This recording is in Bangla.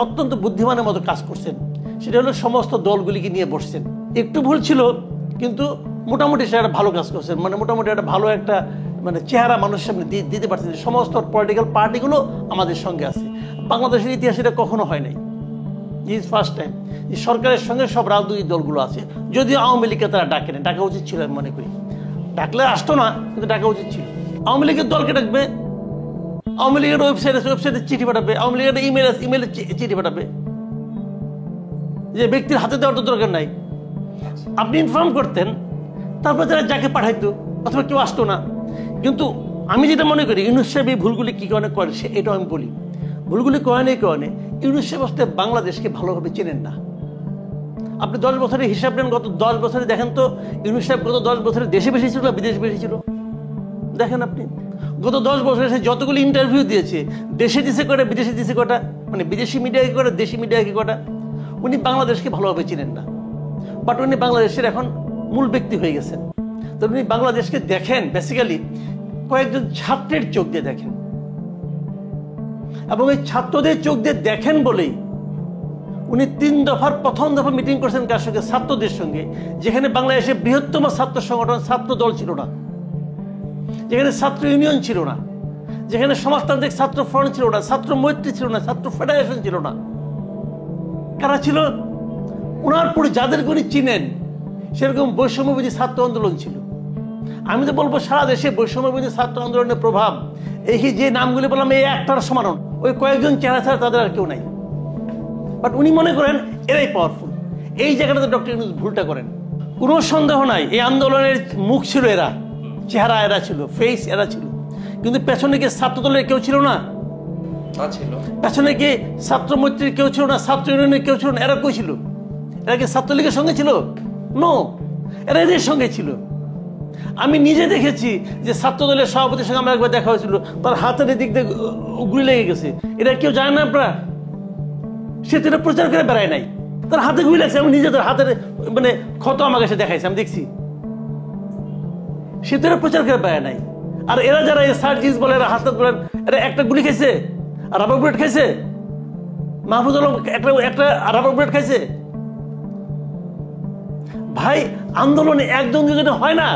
অত্যন্ত বুদ্ধিমানের মতো কাজ করছেন, সেটা হলো সমস্ত দলগুলিকে নিয়ে বসছেন। একটু ভুল ছিল, কিন্তু মোটামুটি সে একটা ভালো কাজ করছেন, মানে মোটামুটি একটা ভালো একটা মানে চেহারা মানুষের সামনে দিতে পারছেন। সমস্ত পলিটিক্যাল পার্টিগুলো আমাদের সঙ্গে আছে। বাংলাদেশের ইতিহাসে এটা কখনো হয় নাই, ইজ ফার্স্ট টাইম যে সরকারের সঙ্গে সব রাজনৈতিক দলগুলো আছে। যদিও আওয়ামী লীগকে তারা ডাকে না, ডাকা উচিত ছিল আমি মনে করি। ডাকলে আসতো না, কিন্তু ডাকা উচিত ছিল। আওয়ামী লীগের দলকে ডাকবে, আওয়ামী লীগের ওয়েবসাইটে চিঠি পাঠাবে, আওয়ামী লীগের ইমেলে চিঠি পাঠাবে, যে ব্যক্তির হাতে দেওয়ার তো দরকার নাই। আপনি ইনফর্ম করতেন, তারপর তারা যাকে পাঠাইতো, অথবা কেউ আসতো না। কিন্তু আমি যেটা মনে করি ইউনূস সাহেব এই ভুলগুলি কী কারণে করে, এটাও আমি বলি। ভুলগুলি কয়নে ইউনূস সাহেব আসতে বাংলাদেশকে ভালোভাবে চেনেন না। আপনি 10 বছরের হিসাব নেন, গত 10 বছরে দেখেন তো ইউনূস সাহেব গত 10 বছরে দেশে বেশি ছিল না বিদেশে বেশি ছিল? দেখেন আপনি গত 10 বছরে সে যতগুলো ইন্টারভিউ দিয়েছে, দেশে দিছে কটা, বিদেশে দিছে কটা, মানে বিদেশি মিডিয়াকে কটা, দেশি মিডিয়াকে কটা। উনি বাংলাদেশকে ভালোভাবে চিনেন না, বাট উনি বাংলাদেশের এখন মূল ব্যক্তি হয়ে গেছেন। তো উনি বাংলাদেশকে দেখেন বেসিক্যালি কয়েকজন ছাত্রের চোখ দিয়ে দেখেন, এবং এই ছাত্রদের চোখ দিয়ে দেখেন বলেই উনি 3 দফার প্রথম দফা মিটিং করছেন কার সঙ্গে? ছাত্রদের সঙ্গে, যেখানে বাংলাদেশের বৃহত্তম ছাত্র সংগঠন ছাত্র দল ছিল না, যেখানে ছাত্র ইউনিয়ন ছিল না, যেখানে সমাজতান্ত্রিক ছাত্র ফ্রন্ট ছিল না, ছাত্র মৈত্রী ছিল না, ছাত্র ফেডারেশন ছিল না। কারা ছিল? ওনার পরে যাদেরকে উনি চিনেন সেরকম বৈষম্যবিরোধী ছাত্র আন্দোলন ছিল। আমি তো বলবো সারা দেশে বৈষম্যবিরোধী ছাত্র আন্দোলনের প্রভাব এই যে নামগুলি বললাম এই একটার সমান, ওই কয়েকজন চেহারা ছাড়া তাদের আর কেউ নাই। বাট উনি মনে করেন এরাই পাওয়ারফুল। এই জায়গাটাতে ডক্টর ইউনূস ভুলটা করেন। কোনো সন্দেহ নাই এই আন্দোলনের মুখ ছিল এরা, চেহারা এরা ছিল, ফেস এরা ছিল, কিন্তু পেছনে কি ছাত্র দলের কেউ ছিল না? পেছনে কি ছাত্র মৈত্রীর কেউ ছিল না? ছাত্র ইউনিয়নের কেউ ছিল না? এরা কই ছিল? এরা কি ছাত্রলীগের সঙ্গে ছিল? নো, এরা এদের সঙ্গে ছিল। আমি নিজে দেখেছি যে ছাত্র দলের সভাপতির সঙ্গে আমার একবার দেখা হয়েছিল, তার হাতের দিক দিয়ে গুলি লেগে গেছে। এটা কেউ জানে না আপনারা? সে তো এটা প্রচার করে বেড়ায় নাই, তার হাতে গুলি লাগছে। আমি নিজে তার হাতের মানে ক্ষত আমার কাছে দেখাইছি, আমি দেখছি। সে তো এটা প্রচার করে বেড়ায় নাই। আর এরা যারা সার্জিস বলে, এরা হাসনাত বলেন, এরা একটা গুলি খাইছে আর রাবার বুলেট খাইছে? মাহফুজ আলম একটা রাবার বুলেট খাইছে? ভাই আন্দোলনে একজন দুজনে হয় না।